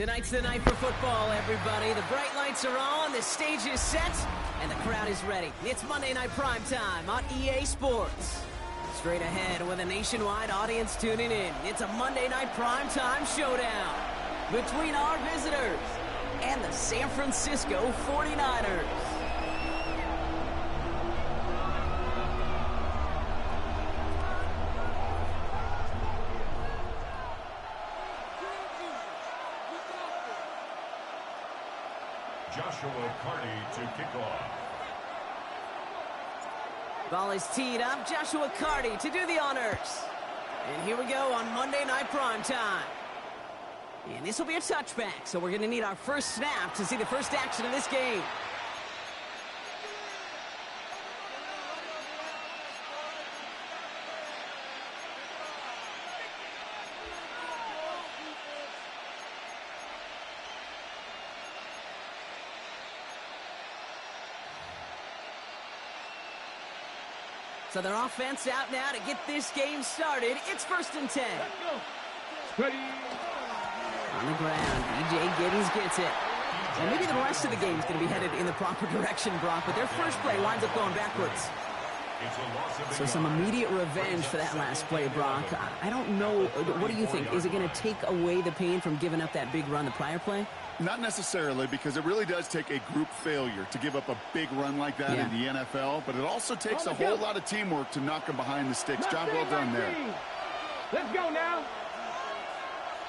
Tonight's the night for football, everybody. The bright lights are on, the stage is set, and the crowd is ready. It's Monday Night Primetime on EA Sports. Straight ahead with a nationwide audience tuning in. It's a Monday Night Primetime showdown between our visitors and the San Francisco 49ers. Joshua Carty to kick off. Ball is teed up. Joshua Carty to do the honors. And here we go on Monday Night Primetime. And this will be a touchback, so we're going to need our first snap to see the first action of this game. So their offense out now to get this game started. It's 1st and 10. Ready. On the ground, B.J. Giddens gets it. And maybe the rest of the game is going to be headed in the proper direction, Brock, but their first play winds up going backwards. So some immediate revenge for that last play, Brock. I don't know. What do you think? Is it going to take away the pain from giving up that big run the prior play? Not necessarily, because it really does take a group failure to give up a big run like that in the NFL, but it also takes a whole lot of teamwork to knock them behind the sticks. Job well done there. Let's go now.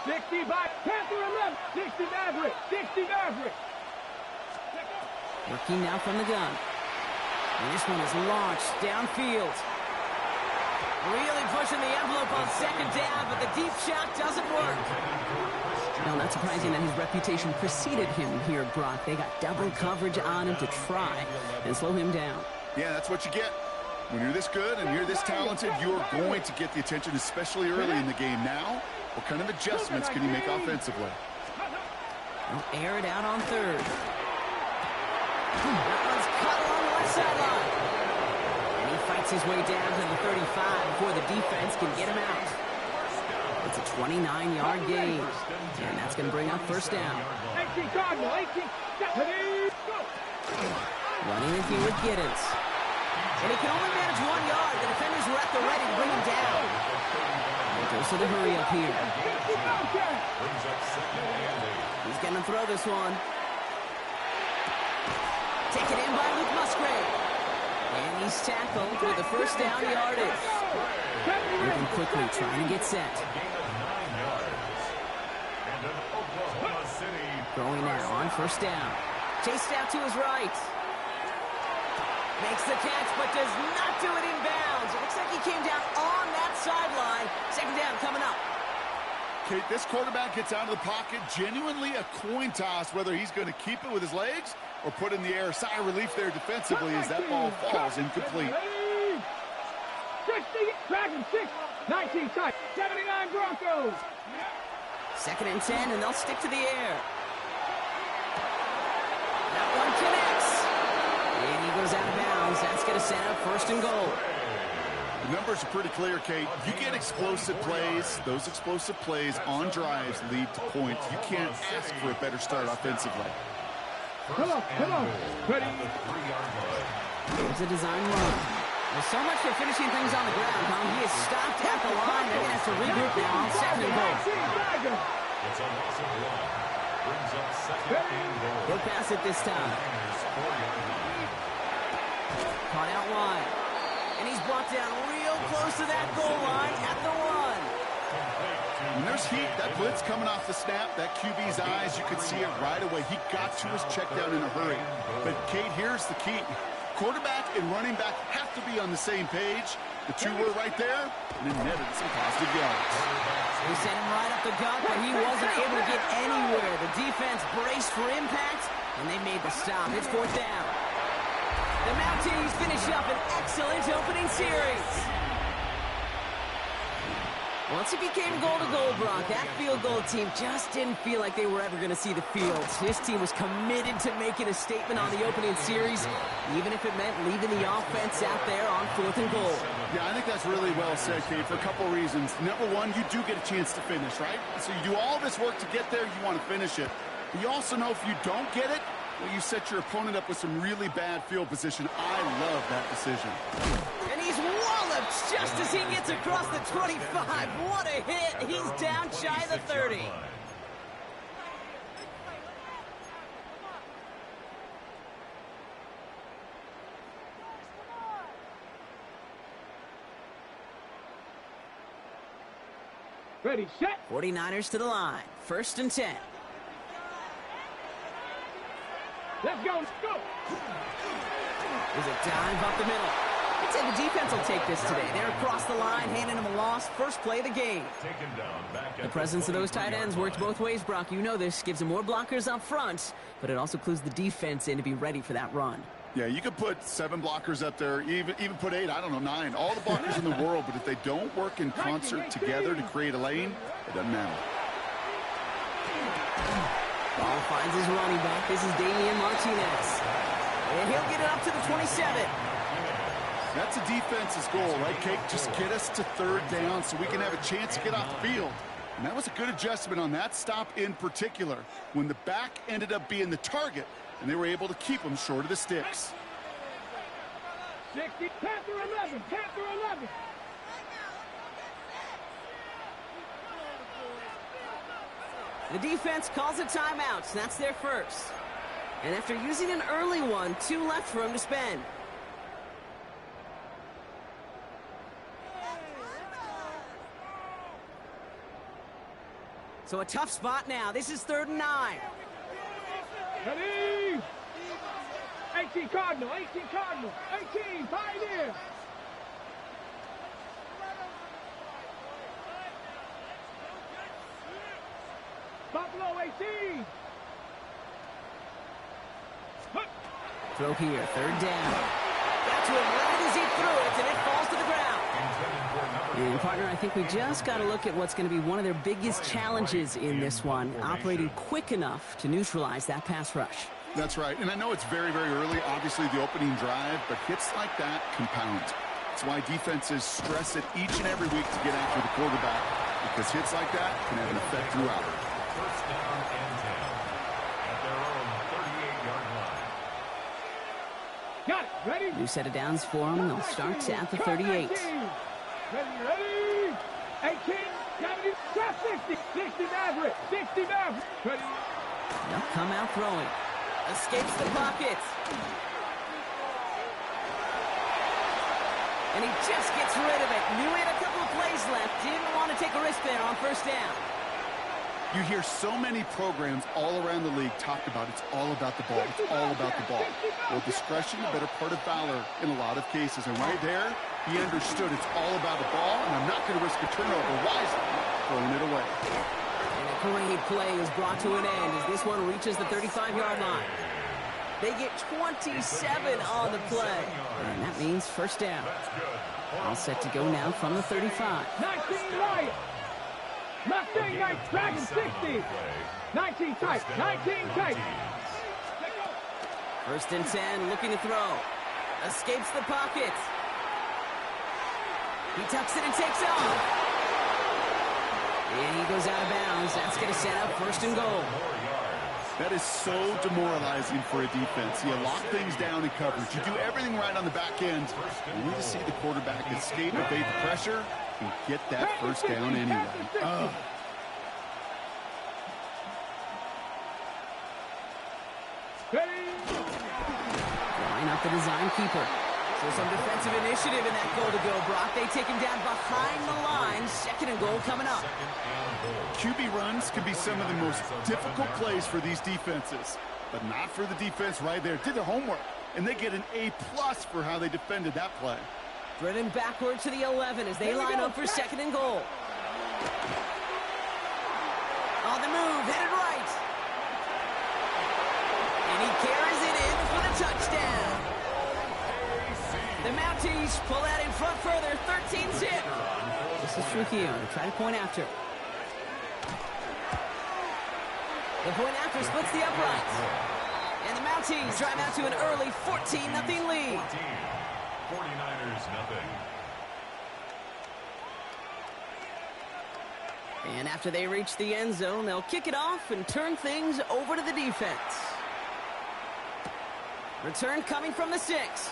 60 by Panther 11. 60 Maverick. 60 Maverick. Working now from the gun. And this one is launched downfield. Really pushing the envelope on second down, but the deep shot doesn't work. No, not surprising that his reputation preceded him here, Brock. They got double coverage on him to try and slow him down. Yeah, that's what you get. When you're this good and you're this talented, you're going to get the attention, especially early in the game. Now, what kind of adjustments can you make offensively? They'll air it out on third. That one's cut along the left sideline. And he fights his way down to the 35 before the defense can get him out. It's a 29-yard gain, and that's going to bring up first down. 18 Cardinal, 18. Running in here with Giddens. And he can only manage 1 yard. The defenders were at the ready to bring him down. He goes to the hurry up here. He's going to throw this one. Taken in by Luke Musgrave. And he's tackled with the first down yardage. Moving quickly, trying to get set. Throwing now on first down. Chased out to his right. Makes the catch, but does not do it in bounds. It looks like he came down on that sideline. Second down coming up. Kate, this quarterback gets out of the pocket. Genuinely a coin toss whether he's going to keep it with his legs or put in the air. Sigh of relief there defensively as that ball falls incomplete. 60, Dragon 6, 19 tight, 79 Broncos. 2nd and 10, and they'll stick to the air. That one connects. And he goes out of bounds. That's going to set up 1st and goal. The numbers are pretty clear, Kate. You get explosive plays. Those explosive plays on drives lead to points. You can't ask for a better start offensively. Come on. Ready. There's a design run. Well, so much for finishing things on the ground, huh? He is stopped at the line. They're going to have to regroup now on 2nd and goal. It's a loss of 1. Brings up 2nd and goal. He'll pass it this time. Caught out wide. And he's brought down real close to that goal line at the 1. When there's heat, that blitz coming off the snap, that QB's eyes, you could see it right away. He got to his check down in a hurry. But, Kate, here's the key. Quarterback and running back have to be on the same page. The two were right there, and it netted some positive yards. He sent him right up the gut, but he wasn't able to get anywhere. The defense braced for impact, and they made the stop. It's 4th down. The Mounties finish up an excellent opening series. Once it became goal-to-goal, Brock, that field goal team just didn't feel like they were ever going to see the field. This team was committed to making a statement on the opening series, even if it meant leaving the offense out there on 4th and goal. Yeah, I think that's really well said, Kate, for a couple reasons. Number one, you do get a chance to finish, right? So you do all this work to get there, you want to finish it. But you also know if you don't get it, well, you set your opponent up with some really bad field position. I love that decision. And he's walloped just as he gets across the 25. What a hit. He's down shy of the 30. Ready, set. 49ers to the line. 1st and 10. Let's go. Let's go. There's a dive up the middle. I'd say the defense will take this today. They're across the line, handing them a loss. First play of the game. The presence of those tight ends works both ways, Brock. You know this. Gives them more blockers up front, but it also clues the defense in to be ready for that run. Yeah, you could put 7 blockers up there, even put 8, I don't know, 9. All the blockers in the world, but if they don't work in concert together to create a lane, it doesn't matter. Ball finds his running back. This is Damian Martinez. And he'll get it up to the 27. That's a defense's goal, right, Kate? Just get us to 3rd down so we can have a chance to get off the field. And that was a good adjustment on that stop in particular, when the back ended up being the target, and they were able to keep them short of the sticks. 60, Panther 11, Panther 11. The defense calls a timeout. So that's their first. And after using an early one, 2 left for him to spend. So a tough spot now. This is 3rd and 9. Ready. 18 Cardinal, 18 Cardinal, 18 Pioneer. Buffalo 18. Throw here, 3rd down. Got to him right as he threw it, and it falls to the ground. And partner, I think we just got to look at what's going to be one of their biggest challenges in this one, operating quick enough to neutralize that pass rush. That's right, and I know it's very, very early, obviously the opening drive, but hits like that compound. That's why defenses stress it each and every week to get after the quarterback, because hits like that can have an effect throughout. 1st down and 10 at their own 38-yard line. Got it. Ready? New set of downs for them. They'll start at the 38. Ready? 18, 70, 60, 60 Maverick, 60 Maverick. Ready? They'll come out throwing. Escapes the pocket. And he just gets rid of it. Knew he had a couple of plays left. Didn't want to take a risk there on 1st down. You hear so many programs all around the league talk about it's all about the ball. It's all about the ball. Well, discretion, the better part of valor in a lot of cases. And right there, he understood it's all about the ball, and I'm not going to risk a turnover wisely, throwing it away. And a great play is brought to an end as this one reaches the 35-yard line. They get 27 on the play. And that means 1st down. All set to go now from the 35. 19 Riot. Mustang Knight Dragon 60. 19 tight. 19 tight. 1st and 10, looking to throw. Escapes the pocket. He tucks it and takes off. And he goes out of bounds. That's going to set up 1st and goal. That is so demoralizing for a defense. You lock things down in coverage. You do everything right on the back end. You need to see the quarterback escape, evade the pressure, and get that 1st down anyway. Line up the design keeper. So some defensive initiative in that goal-to-go, Brock. They take him down behind the line. 2nd and goal coming up. QB runs can be some of the most difficult plays for these defenses, but not for the defense right there. Did their homework, and they get an A+ for how they defended that play. Driven backward to the 11 as they line up for 2nd and goal. On the move, headed right. And he carries it in for the touchdown. The Mounties pull out in front further, 13-zip. This is Trujillo to try to point after. The point after splits the uprights. And the Mounties drive out to an early 14-0 lead. 49ers nothing. And after they reach the end zone, they'll kick it off and turn things over to the defense. Return coming from the 6.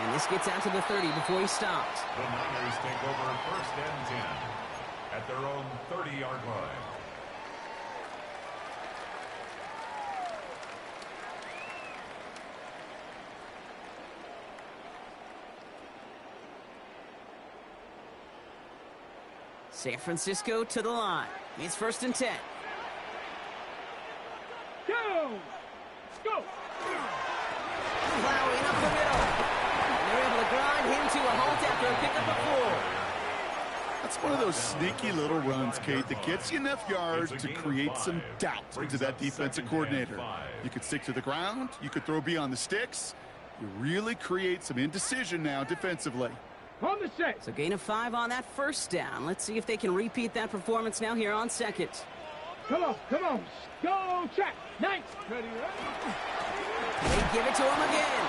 And this gets out to the 30 before he stops. The Niners take over 1st and 10 at their own 30-yard line. San Francisco to the line. It's 1st and 10. Go! Go! Plowing up the middle. And they're able to grind him to a halt after a pickup of 4. That's one of those sneaky little runs, Kate, that gets you enough yards to create some doubt into that defensive coordinator. You could stick to the ground. You could throw beyond the sticks. You really create some indecision now defensively. On the 6. So gain of 5 on that 1st down. Let's see if they can repeat that performance now here on 2nd. Come on, come on. Go check. Nice. Ready, They give it to him again.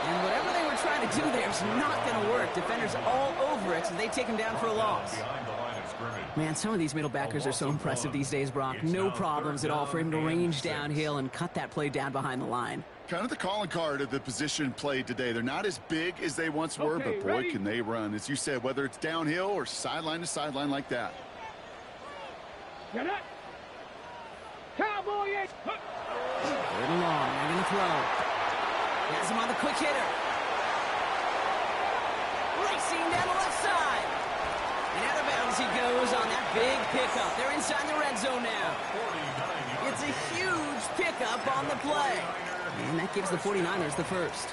And whatever they were trying to do there is not going to work. Defenders all over it, so they take him down for a loss. Behind the line of scrimmage. Man, some of these middle backers are so impressive these days, Brock. No problems at all for him to range downhill and cut that play down behind the line. Kind of the calling card of the position played today. They're not as big as they once were, but boy, ready? can they run. As you said, whether it's downhill or sideline to sideline like that. Get it. Cowboy 8. Third and long. They're going to throw. Has him on the quick hitter. Racing down the left side. And out of bounds he goes on that big pickup. They're inside the red zone now. It's a huge pickup on the play. And that gives the 49ers the 1st.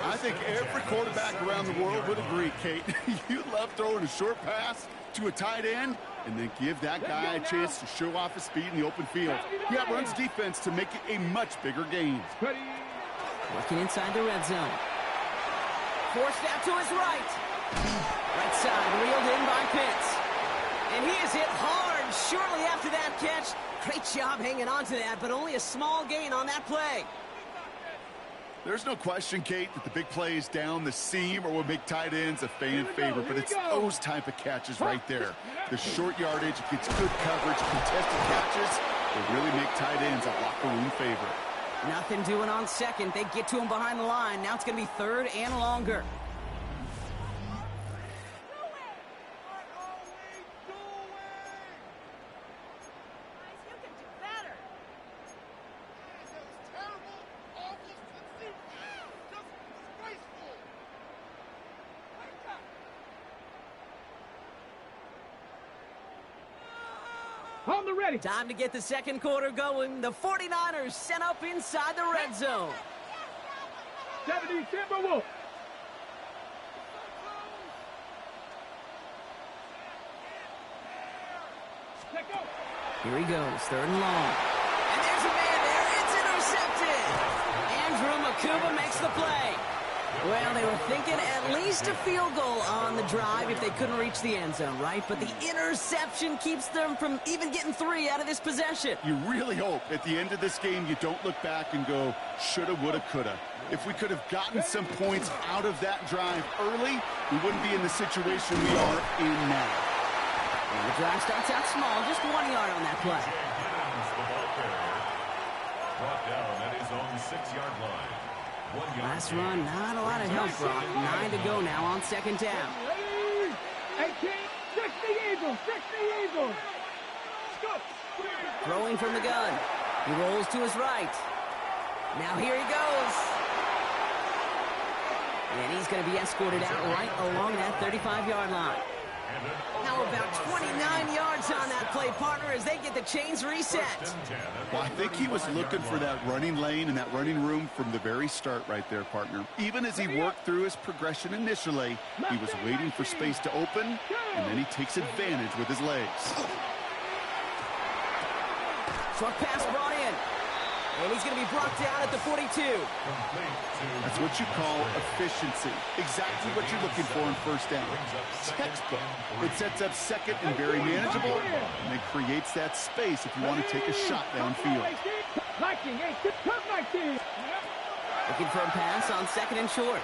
I think every quarterback around the world would agree, Kate. You love throwing a short pass to a tight end and then give that guy a chance to show off his speed in the open field. He outruns defense to make it a much bigger gain. Ready. Working inside the red zone. Forced out to his right. Right side, reeled in by Pitts. And he is hit hard shortly after that catch. Great job hanging on to that, but only a small gain on that play. There's no question, Kate, that the big plays down the seam or will make tight ends a fan favorite, but it's those type of catches right there. The short yardage, gets good coverage, contested catches, will really make tight ends a locker room favorite. Nothing doing on 2nd. They get to him behind the line. Now it's going to be 3rd and longer. On the ready. Time to get the 2nd quarter going. The 49ers sent up inside the red zone. 70 Timberwolves. Here he goes, 3rd and long. And there's a man there. It's intercepted. Andrew Makuba makes the play. Well, they were thinking at least a field goal on the drive if they couldn't reach the end zone, right? But the interception keeps them from even getting 3 out of this possession. You really hope at the end of this game you don't look back and go, shoulda, woulda, coulda. If we could have gotten some points out of that drive early, we wouldn't be in the situation we are in now. And the drive starts out small, just 1 yard on that play. The ball carrier brought down at his own 6-yard line. Last run, not a lot of help, Brock. 9 to go now on 2nd down. 18, 60 Eagles, 60 Eagles. Throwing from the gun. He rolls to his right. Now here he goes. And he's going to be escorted out right along that 35-yard line. How about 29 yards on that play, partner, as they get the chains reset? Well, I think he was looking for that running lane and that running room from the very start right there, partner. Even as he worked through his progression initially, he was waiting for space to open, and then he takes advantage with his legs. Short pass brought in. And he's going to be brought down at the 42. That's what you call efficiency. Exactly what you're looking for in first down. Textbook. It sets up second and very manageable, and it creates that space if you want to take a shot downfield. Looking for a pass on second and short.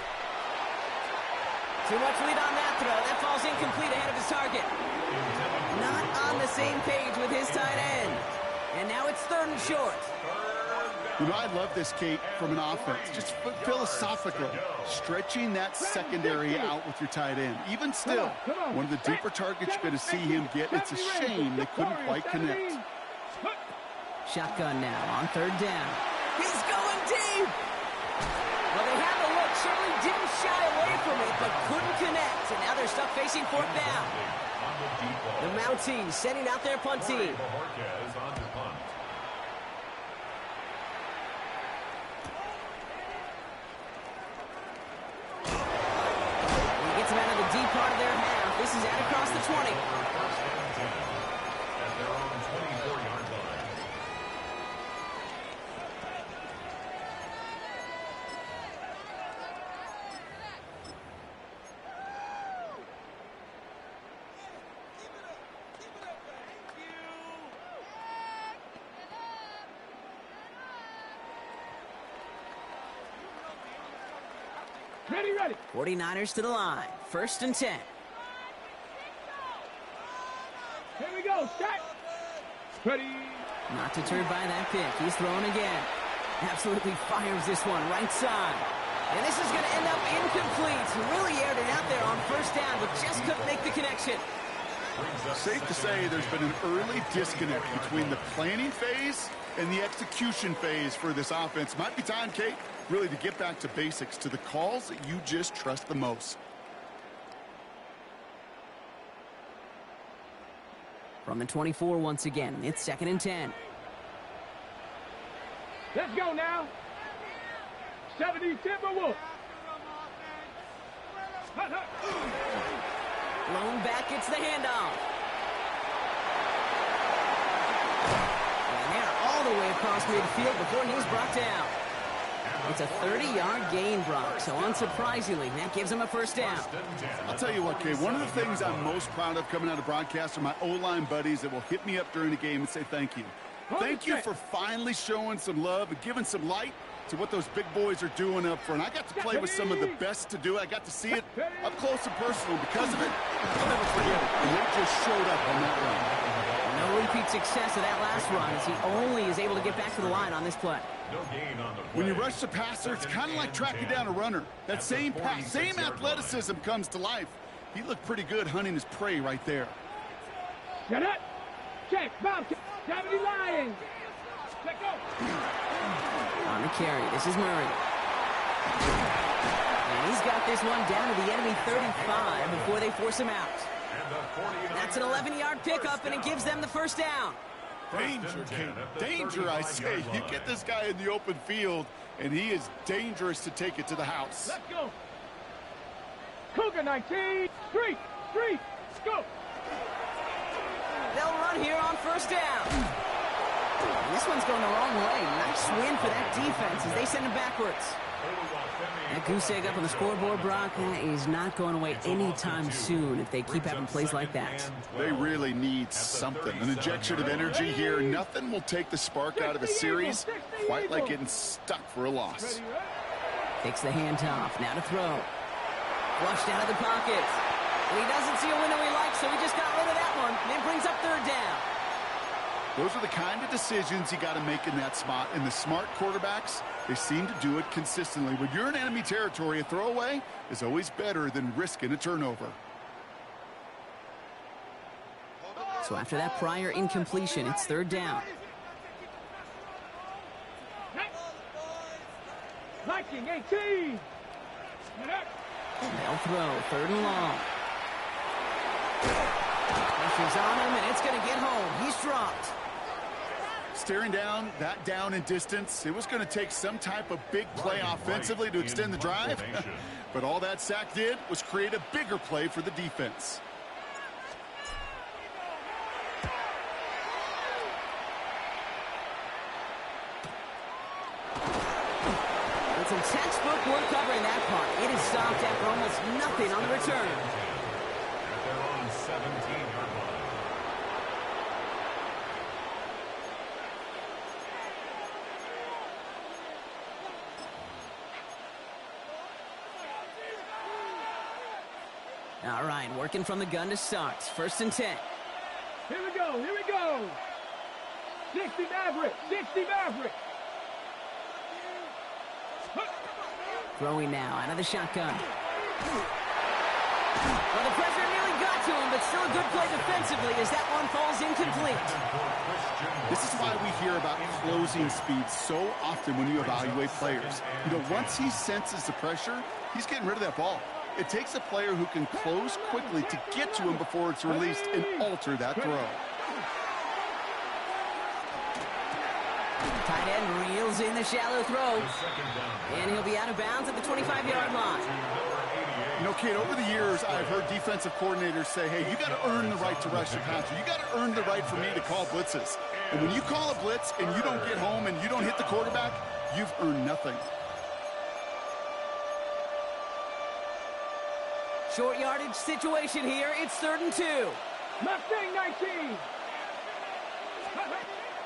Too much lead on that throw. That falls incomplete ahead of his target. Not on the same page with his tight end. And now it's third and short. You know, I love this, Kate, from an offense. Just philosophically, stretching that secondary out with your tight end. Even still, one of the deeper targets you're going to see him get. It's a shame they couldn't quite connect. Shotgun now on third down. He's going deep. Well, they had the look. Certainly didn't shy away from it, but couldn't connect. And now they're stuck facing fourth down. The Mounties sending out their punt team. Deep part of their half. This is out across the 20. At their own 24-yard line. Ready. 49ers to the line. First and 10. Here we go. Set. Ready. Not deterred by that pick. He's throwing again. Absolutely fires this one right side. And this is going to end up incomplete. Really aired it out there on first down, but just couldn't make the connection. Safe to say there's been an early disconnect between the planning phase and the execution phase for this offense. Might be time, Kate, really to get back to basics, to the calls that you just trust the most. From the 24 once again, it's second and 10. Let's go now. 70 Timberwolves. Lone back gets the handoff. And they're all the way across midfield before he's brought down. It's a 30-yard gain, Brock, so unsurprisingly, that gives him a first down. I'll tell you what, Kay, one of the things I'm most proud of coming out of broadcast are my O-line buddies that will hit me up during the game and say thank you. Thank you for finally showing some love and giving some light to what those big boys are doing up front. I got to play with some of the best to do it. I got to see it up close and personal. Because of it, I'll never forget it. And they just showed up on that run. No repeat success of that last run as he only is able to get back to the line on this play. No gain on the play. When you rush the passer, it's kind of like tracking down a runner. That same pass, same athleticism comes to life. He looked pretty good hunting his prey right there. Get it. Check. Bounce. 70 Lions. Check go. On the carry, this is Murray. And he's got this one down to the enemy 35 before they force him out. That's an 11-yard pickup, and it gives them the first down. Danger, King. Danger, I say. You get this guy in the open field, and he is dangerous to take it to the house. Let's go. Cougar 19. Street. Go. They'll run here on first down. And this one's going the wrong way. Nice win for that defense as they send him backwards. That goose egg up on the scoreboard, Brock, is not going away anytime soon if they keep having plays like that. They really need something. An injection of energy here. Nothing will take the spark out of a series quite like getting stuck for a loss. Takes the handoff. Now to throw. Flushed out of the pocket. And he doesn't see a window he likes, so he just got rid of that one. And it brings up third down. Those are the kind of decisions you got to make in that spot. And the smart quarterbacks, they seem to do it consistently. When you're in enemy territory, a throwaway is always better than risking a turnover. So after that prior incompletion, it's third down. Viking 18. They'll throw third and long. Pressure's on him, and it's going to get home. He's dropped. Staring down, that down in distance, it was going to take some type of big play offensively to extend the drive. But all that sack did was create a bigger play for the defense. some textbook work covering that part. It is stopped after almost nothing on the return. At their own 17-yard line. All right, working from the gun to start. 1st and 10. Here we go, here we go. 60 Maverick, 60 Maverick. Throwing now out of the shotgun. Well, the pressure nearly got to him, but still a good play defensively as that one falls incomplete. This is why we hear about closing speed so often when you evaluate players. You know, once he senses the pressure, he's getting rid of that ball. It takes a player who can close quickly to get to him before it's released and alter that throw. Tight end reels in the shallow throw. And he'll be out of bounds at the 25-yard line. You know, Kate, over the years, I've heard defensive coordinators say, hey, you got to earn the right to rush your passer. You got to earn the right for me to call blitzes. And when you call a blitz and you don't get home and you don't hit the quarterback, you've earned nothing. Short yardage situation here. It's 3rd and 2. Mustang 19.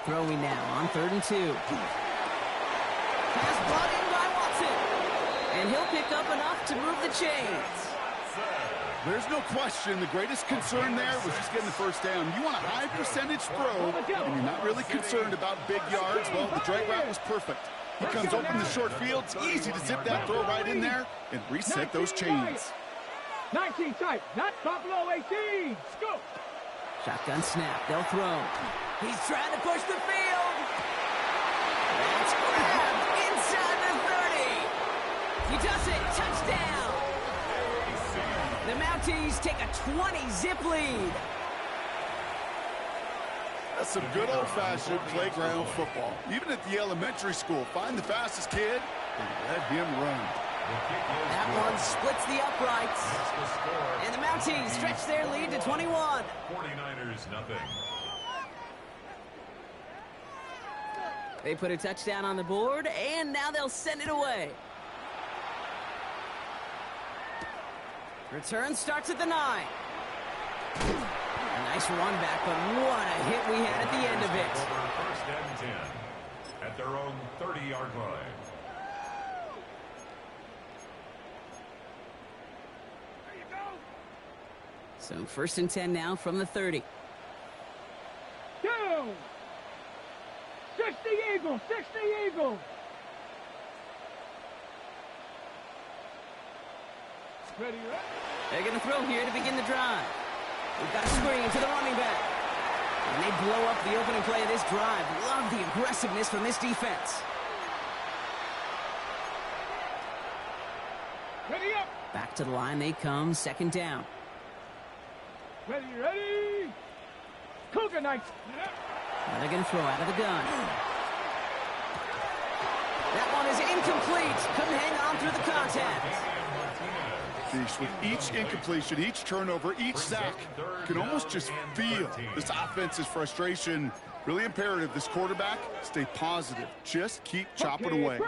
Throwing now on 3rd and 2. Pass brought in by Watson. And he'll pick up enough to move the chains. There's no question the greatest concern there was just getting the 1st down. You want a high percentage throw, and you're not really concerned about big yards. Well, the drag route was perfect. He comes open the short field. It's easy to zip that throw right in there and reset those chains. 19 tight, not Buffalo 18. Go. Shotgun snap. They'll throw. He's trying to push the field. That's grabbed inside the 30. He does it. Touchdown. The Mounties take a 20-zip lead. That's some good old-fashioned playground football. Even at the elementary school, find the fastest kid and let him run. That one splits the uprights. And the Mounties stretch their lead to 21. 49ers nothing. They put a touchdown on the board, and now they'll send it away. Return starts at the 9. A nice run back, but what a hit we had at the end of it. 1st and 10 at their own 30-yard line. So 1st and 10 now from the 30. Down. 60 Eagles, 60 Eagles. Ready, right? They're going to throw here to begin the drive. We've got a screen to the running back. And they blow up the opening play of this drive. Love the aggressiveness from this defense. Ready up. Back to the line they come, 2nd down. Ready, ready. Cougar Knights. Now they're going to throw out of the gun. That one is incomplete. Couldn't hang on through the contact. With each incompletion, each turnover, each sack, you can almost just feel this offense's frustration. Really imperative, this quarterback, stay positive. Just keep chopping away.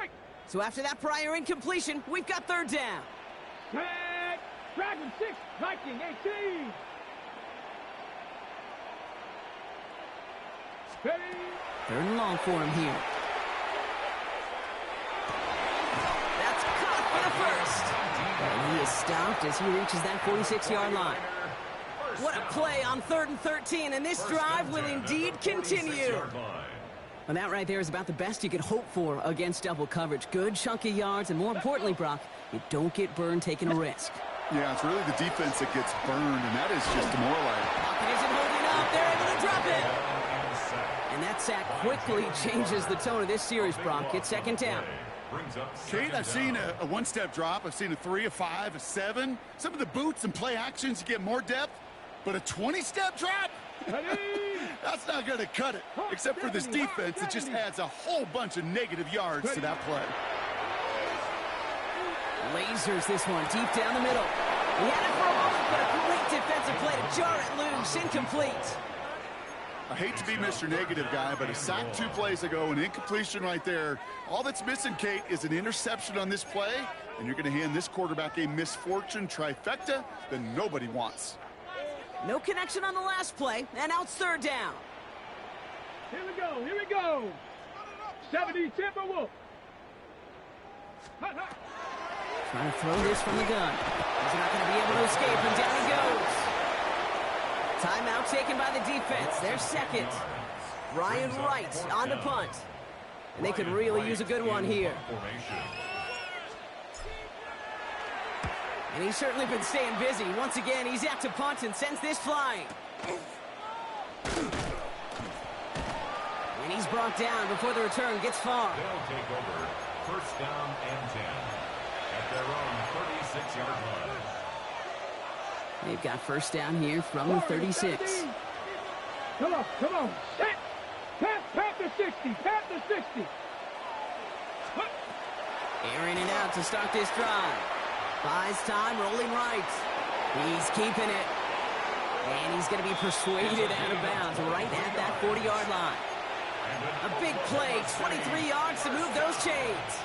So after that prior incompletion, we've got 3rd down. Dragon 6, Viking 18. Ready. 3rd and long for him here. That's caught for the 1st. And he is stopped as he reaches that 46-yard line. What a play on 3rd and 13, and this drive will indeed continue. And that right there is about the best you could hope for against double coverage. Good chunky yards, and more importantly, Brock, you don't get burned taking a risk. Yeah, it's really the defense that gets burned, and that is just demoralizing. Pocket isn't holding up. They're able to drop it. And that sack quickly changes the tone of this series, Brock. It's 2nd down. Kate, I've seen a one-step drop. I've seen a 3, a 5, a 7. Some of the boots and play actions, you get more depth. But a 20-step drop? That's not going to cut it. Except for this defense, it just adds a whole bunch of negative yards to that play. Lasers this one deep down the middle. He had it for a moment, but a great defensive play to jar it loose. Incomplete. I hate to be Mr. Negative guy, but a sack 2 plays ago, an incompletion right there. All that's missing, Kate, is an interception on this play, and you're going to hand this quarterback a misfortune trifecta that nobody wants. No connection on the last play, and now it's 3rd down. Here we go. 70 Timberwolves. Trying to throw this from the gun. He's not going to be able to escape, and down he goes. Timeout taken by the defense. Their second. Ryan Wright on the punt. And they could really use a good one here. And he's certainly been staying busy. Once again, he's out to punt and sends this flying. And he's brought down before the return gets far. They'll take over 1st down and 10 at their own 36-yard line. They've got 1st down here from the 36. Come on. Pat the 60. Airing it out to start this drive. Buys time, rolling right. He's keeping it. And he's going to be persuaded out of bounds right at that 40-yard line. A big play, 23 yards to move those chains.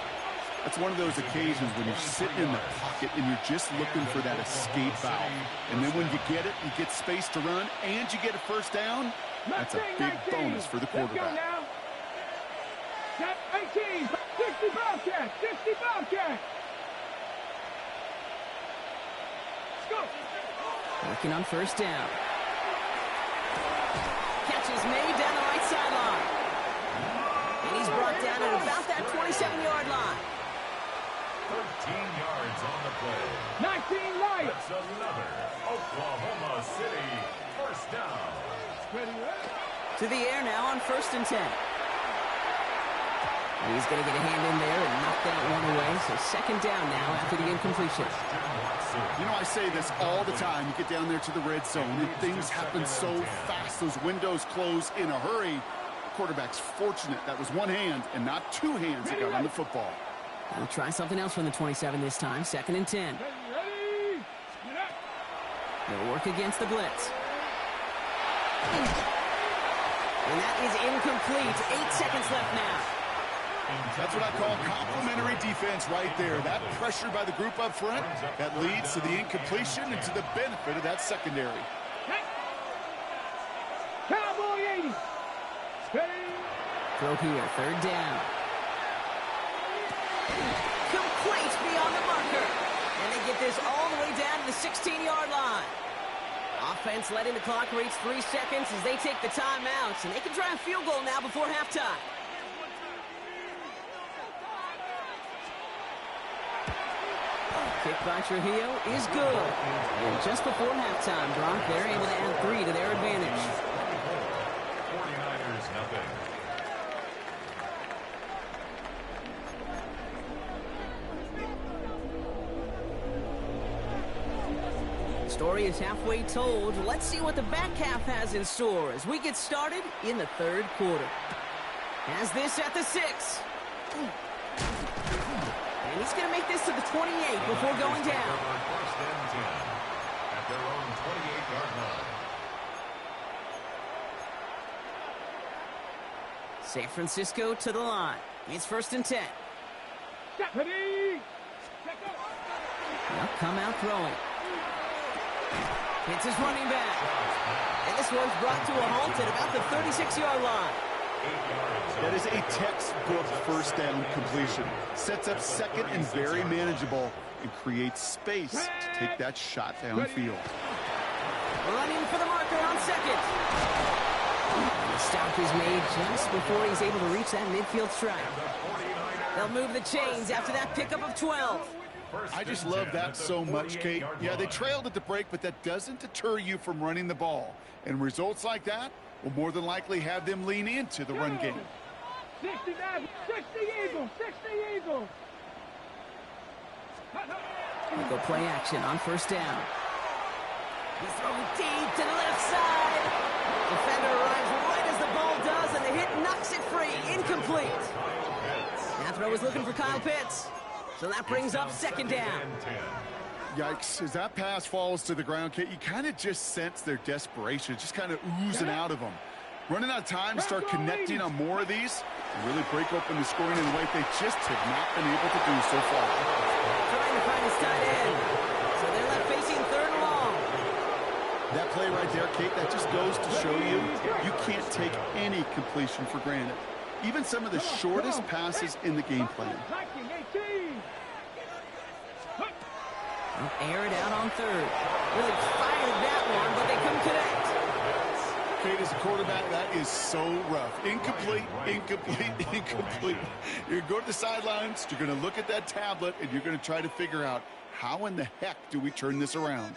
That's one of those occasions when you're sitting in the pocket and you're just looking for that escape valve. And then when you get it, you get space to run, and you get a 1st down, that's a big bonus for the quarterback. Got 18, 60 Bobcats. Go. Working on 1st down. Catch is made down the right sideline. And he's brought down at about that 27-yard line. 13 yards on the play. 19 Lions. That's another Oklahoma City 1st down. To the air now on 1st and 10. He's going to get a hand in there and knock that one away. So 2nd down now after the incompletion. You know, I say this all the time. You get down there to the red zone, and things happen so fast. Those windows close in a hurry. The quarterback's fortunate that was one hand and not 2 hands that got on the football. We'll try something else from the 27 this time. 2nd and 10. They'll work against the blitz. And that is incomplete. 8 seconds left now. That's what I call complimentary defense right there. That pressure by the group up front, that leads to the incompletion and to the benefit of that secondary. Cowboy 80. Throw here, 3rd down. Complete beyond the marker. And they get this all the way down to the 16-yard line. Offense letting the clock reach 3 seconds as they take the timeouts. And they can try a field goal now before halftime. Kick by Trujillo is good. And just before halftime, Brock, they're able to add 3 to their advantage. 49ers nothing. The story is halfway told. Let's see what the back half has in store as we get started in the 3rd quarter. Has this at the 6. And he's going to make this to the 28 before going down. 1st and 10 at their own 28-yard line. San Francisco to the line. It's 1st and 10. Stephanie. They'll come out throwing. It's his running back. And this one's brought to a halt at about the 36-yard line. That is a textbook 1st down completion. Sets up 2nd and very manageable and creates space to take that shot downfield. Running for the marker on 2nd. And the stop is made just before he's able to reach that midfield strike. They'll move the chains after that pickup of 12. I just love that so much, Kate. Yeah, they trailed at the break, but that doesn't deter you from running the ball. And results like that will more than likely have them lean into the run game. 60 Eagles. We'll go play action on 1st down. He's throwing deep to the left side. Defender arrives right as the ball does, and the hit knocks it free. Incomplete. That throw is looking for Kyle Pitts. So that brings up 2nd down. Yikes, as that pass falls to the ground, Kate, you kind of just sense their desperation, just kind of oozing out of them. Running out of time to start connecting on more of these and really break open the scoring in a way they just have not been able to do so far. Trying to find his tight end. So they're left facing 3rd and long. That play right there, Kate, that just goes to show you you can't take any completion for granted. Even some of the shortest passes in the game plan. Air it out on 3rd. Really fired that one, but they couldn't connect. Kate, as a quarterback, that is so rough. Incomplete, incomplete, incomplete. You're going to go to the sidelines, you're going to look at that tablet, and you're going to try to figure out how in the heck do we turn this around.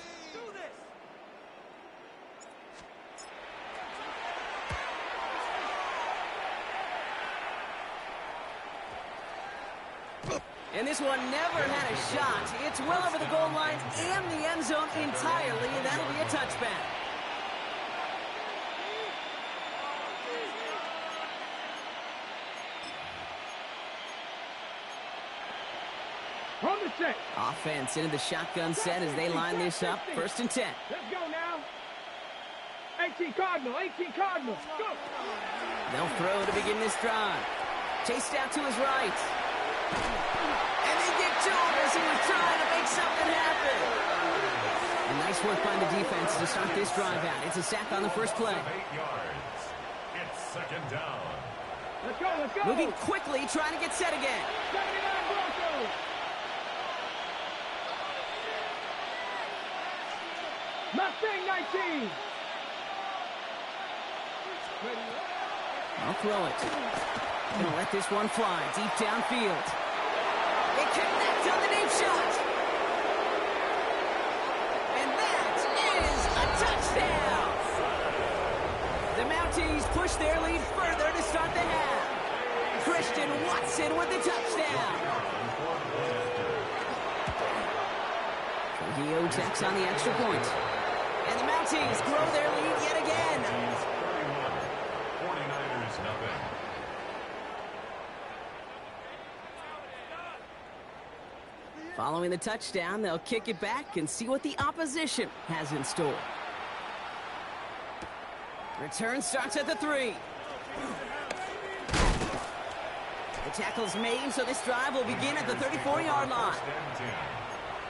And this one never had a shot. It's well over the goal line and the end zone entirely, and that'll be a touchback. From the set. Offense into the shotgun set as they line this up. 1st and 10. Let's go now. 18 Cardinal, 18 Cardinal. Go. They'll throw to begin this drive. Chased out to his right. And they get to him as he was trying to make something happen. And nice work by the defense to start this drive out. It's a sack on the first play. 8 yards. It's 2nd down. Let's go, let's go. Moving quickly, trying to get set again. 79 Broncos. Mustang 19. I'll throw it. Gonna let this one fly deep downfield. They connect on the deep shot. And that is a touchdown. The Mounties push their lead further to start the half. Christian Watson with the touchdown. Trujillo checks on the extra point. And the Mounties grow their lead yet again. 49ers nothing. Following the touchdown, they'll kick it back and see what the opposition has in store. Return starts at the 3. The tackle's made, so this drive will begin at the 34-yard line. 1st and 10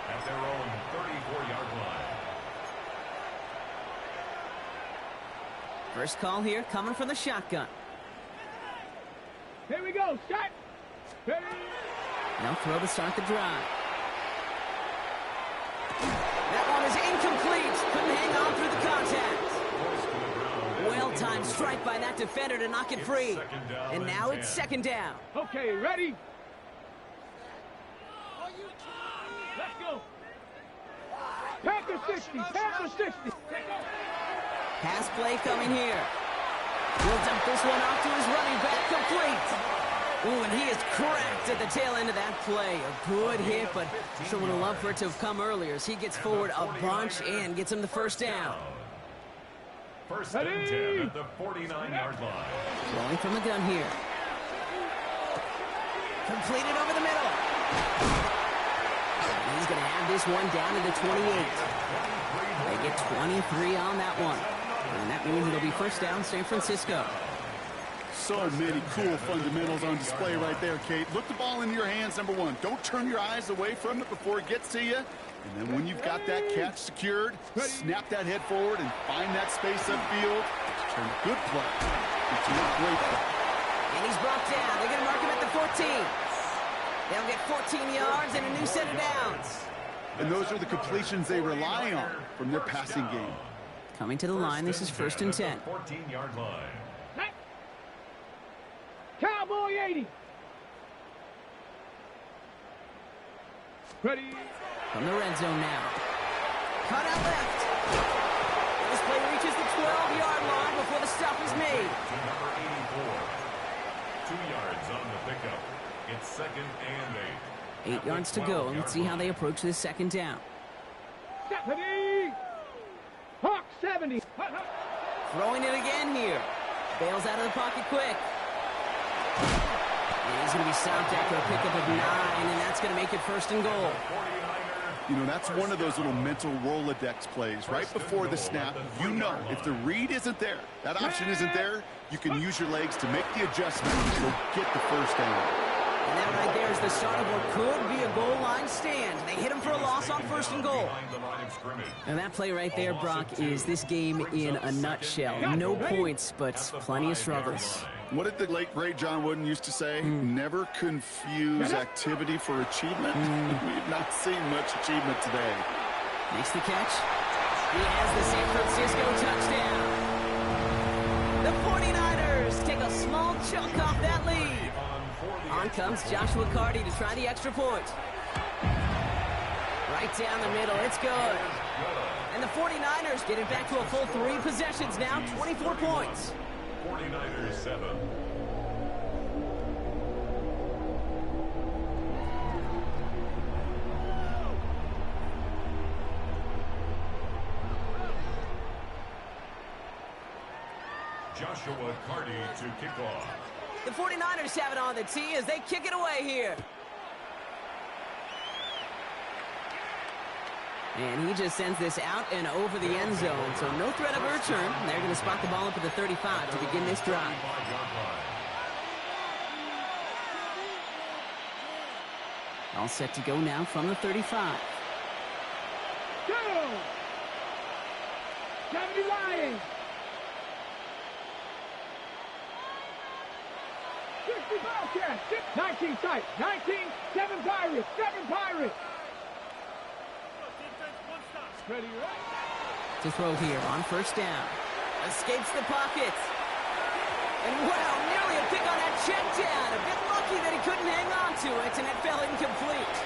at their own 34-yard line. First call here coming from the shotgun. Here we go, shot. Ready. They'll throw to start the drive. That one is incomplete. Couldn't hang on through the contact. Well-timed strike by that defender to knock it free. And now it's 2nd down. Okay, ready? Let's go. Panther 60, Panther 60. Pass play coming here. He'll dump this one off to his running back, complete. Ooh, and he is cracked at the tail end of that play. A good hit, but sure would have loved for it to have come earlier as he gets forward a bunch and gets him the 1st down. 1st and 10 at the 49-yard line. Throwing from the gun here. Completed over the middle. And he's going to have this one down to the 28. They get 23 on that one. And that means it'll be 1st down, San Francisco. So many cool fundamentals on display right there, Kate. Look the ball into your hands, number 1. Don't turn your eyes away from it before it gets to you. And then when you've got that catch secured, snap that head forward and find that space upfield. Turn a good play into a great play. And he's brought down. They're going to mark him at the 14. They'll get 14 yards and a new set of downs. And those are the completions they rely on from their passing game. Coming to the line, this is 1st and 10. 14-yard line. Cowboy 80. Ready. From the red zone now. Cut out left. This play reaches the 12-yard line before the stop is made. To number 84. 2 yards on the pickup. It's 2nd and 8. 8 yards to go. Let's see how they approach this 2nd down. Ready. Hawk 70. Throwing it again here. Bails out of the pocket quick. And he's going to be stopped after a pickup of 9, and that's going to make it 1st and goal. You know, that's one of those little mental Rolodex plays. Right before the snap, you know if the read isn't there, that option isn't there, you can use your legs to make the adjustment and go get the first down. And that right there is the start of what could be a goal line stand. They hit him for a loss on 1st and goal. And that play right there, Brock, is this game in a nutshell. No points, but plenty of struggles. What did the late, great John Wooden used to say? Never confuse activity for achievement. We have not seen much achievement today. Makes the catch. He has the San Francisco touchdown. The 49ers take a small chunk off that lead. On comes Joshua Carty to try the extra point. Right down the middle, it's good. And the 49ers get it back to a full 3 possessions now, 24 points. 49ers 7. Joshua Carty to kick off. The 49ers have it on the tee as they kick it away here. And he just sends this out and over the end zone, so no threat of a return. They're going to spot the ball up at the 35 to begin this drive. All set to go now from the 35. Go! 70 Lions! 60 Bobcats! 19 Tight! 19, 7 Pirates! 7 Pirates! Ready, right? To throw here on 1st down. Escapes the pocket. And wow, nearly a pick on that check down. A bit lucky that he couldn't hang on to it, and it fell incomplete.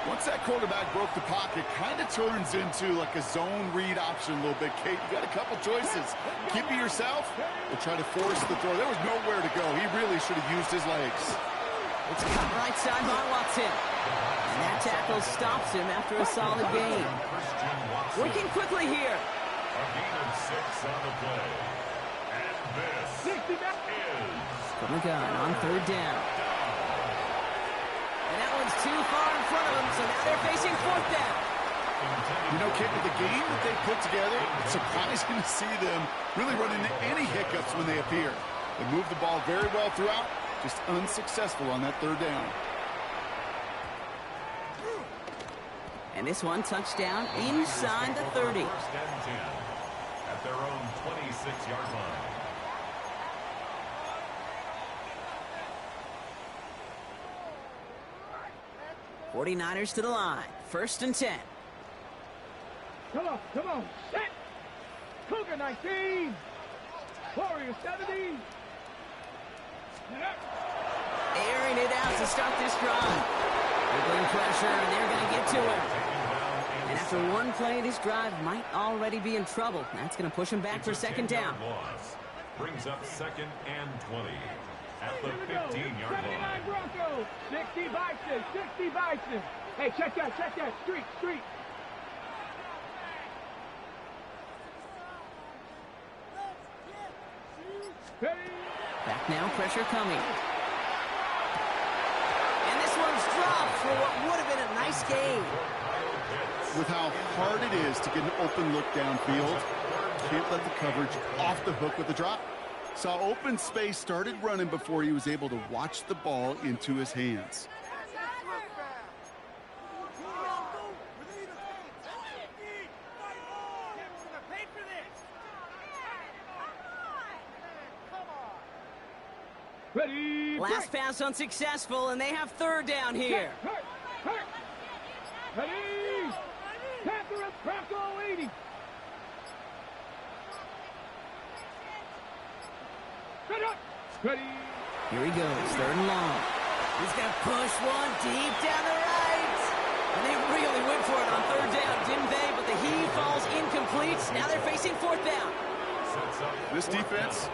Once that quarterback broke the pocket, kind of turns into like a zone read option a little bit. Kate, you got a couple choices. Keep it yourself or try to force the throw. There was nowhere to go. He really should have used his legs. It's cut right side by Watson. And that tackle stops him after a solid gain. Working quickly here. A gain of 6 on the play. And this is from the gun on 3rd down. And that one's too far in front of him, so now they're facing 4th down. You know, Kate, with the game that they put together, it's surprising to see them really run into any hiccups when they appear. They move the ball very well throughout, just unsuccessful on that 3rd down. And this one touchdown inside the 30. 1st and 10 at their own 26-yard line. '49ers to the line. 1st and 10. Come on, set! Cougar 19! Warrior 70! Airing it out to start this drive. Dribbling pressure, and they're going to get to him. And after one play, this drive might already be in trouble. That's going to push him back for 2nd down. Loss brings up 2nd and 20 at the 15-yard line. 79 Broncos! 60 Bison! 60 Bison! Hey, check that! Street! Ready? Back now, pressure coming. And this one's dropped for what would have been a nice game. With how hard it is to get an open look downfield, can't let the coverage off the hook with the drop. Saw open space, started running before he was able to watch the ball into his hands. Ready? Last pass unsuccessful, and they have 3rd down here. Hurt. Ready? Panther and Bronco 80. Ready? Here he goes, 3rd and long. He's going to push one deep down the right. And they really went for it on 3rd down, didn't they? But the heave falls incomplete. Now they're facing 4th down. This defense,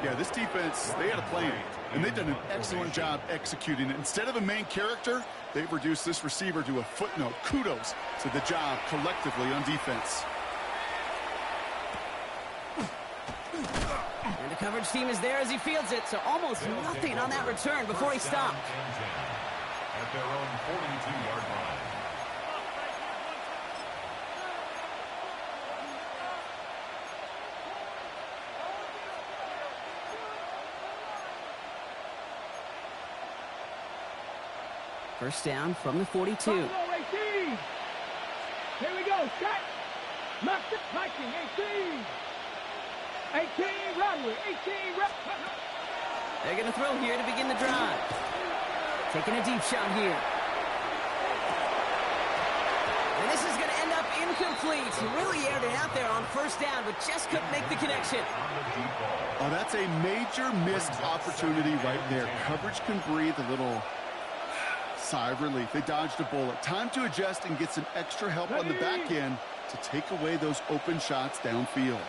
they had a plan, and they've done an excellent job executing it. Instead of a main character, they've reduced this receiver to a footnote. Kudos to the job collectively on defense. And the coverage team is there as he fields it, so almost nothing on that return before he stopped. At their own 42-yard line. First down from the 42. Here we go. Set. Master Viking, 18. 18, runway. 18, run. They're going to throw here to begin the drive. Taking a deep shot here. And this is going to end up incomplete. Really aired it out there on first down, but just couldn't make the connection. Oh, that's a major missed opportunity right there. Coverage can breathe a little sigh of relief. They dodged a bullet. Time to adjust and get some extra help on the back end to take away those open shots downfield.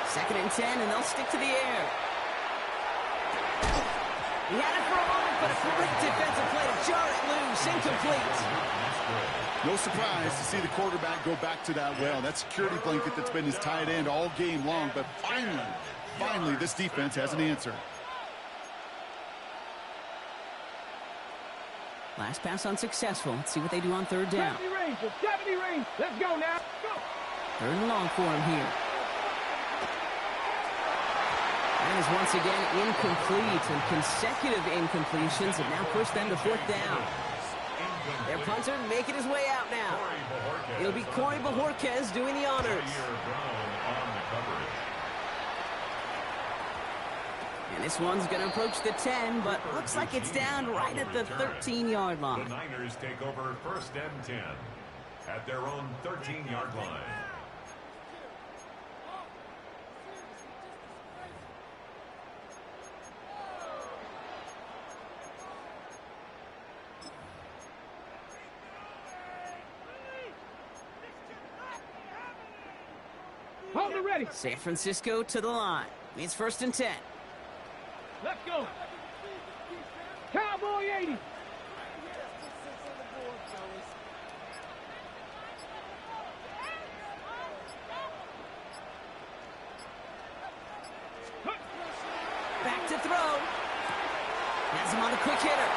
Second and 10, and they'll stick to the air. He had it for a moment, but a great defensive play to jar it loose. Incomplete. No surprise to see the quarterback go back to that well. That security blanket that's been his tight end all game long, but finally, this defense has an answer. Last pass unsuccessful. Let's see what they do on third down. 70 range. Let's go now. Go. Third and long for him here. And is once again incomplete, and consecutive incompletions have now pushed them to fourth down. Their punter making his way out now. It'll be Corey Bajorquez doing the honors. And this one's going to approach the 10, but looks like it's down right at the 13-yard line. The Niners take over first and 10 at their own 13-yard line. Hold it ready. San Francisco to the line. It's first and 10. Let's go. Cowboy 80. Back to throw. Has him on the quick hitter.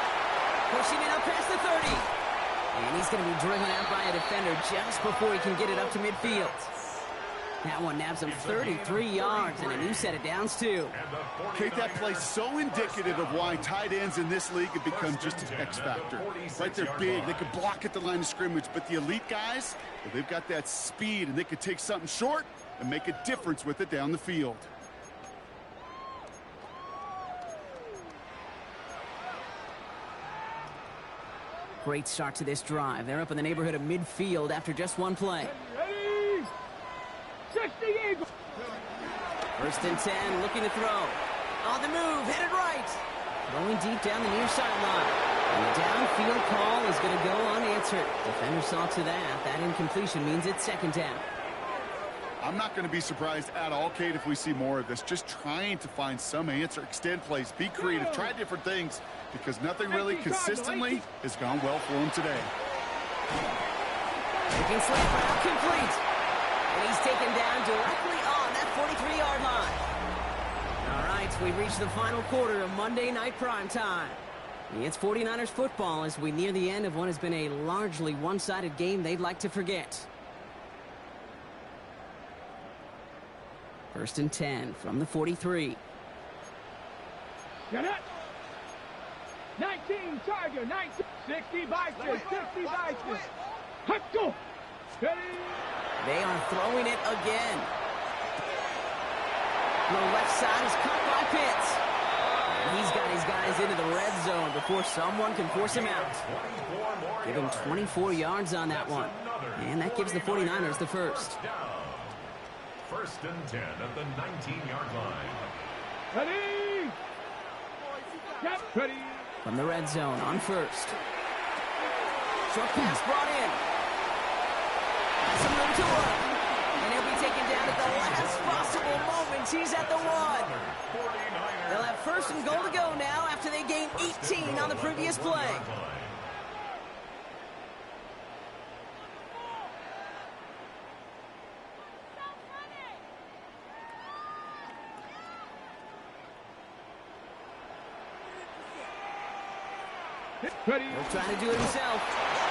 Pushing it up past the 30. And he's going to be driven out by a defender just before he can get it up to midfield. That one nabs him 33 yards and a new set of downs, too. Kate, that play so indicative of why tight ends in this league have become just an X factor. Right, they're big, they can block at the line of scrimmage, but the elite guys, well, they've got that speed, and they can take something short and make a difference with it down the field. Great start to this drive. They're up in the neighborhood of midfield after just one play. Ready. 60 Eagles. First and 10, looking to throw. On the move, headed right. Throwing deep down the near sideline. And the downfield call is going to go unanswered. Defender saw to that. That incompletion means it's second down. I'm not going to be surprised at all, Kate, if we see more of this. Just trying to find some answer, extend plays, be creative, try different things, because nothing really consistently has gone well for him today. Taking slant route complete. And he's taken down directly on that 43-yard line. All right, we've reached the final quarter of Monday Night Primetime. It's 49ers football as we near the end of what has been a largely one-sided game they'd like to forget. First and 10 from the 43. Get it. 19 Charger, 19. 60 Bison, 60 Bison. Let's go. Ready. They are throwing it again. The left side is caught by Pitts. And he's got his guys into the red zone before someone can force him out. Give him 24 yards on that one. And that gives the 49ers the first. First and 10 at the 19-yard line. Ready. Get ready. From the red zone on first. Short pass brought in. Some room to work. And he'll be taken down at the last possible moment. He's at the 1. They'll have first and goal to go now after they gained 18 on the previous play. Ready. He'll try to do it himself.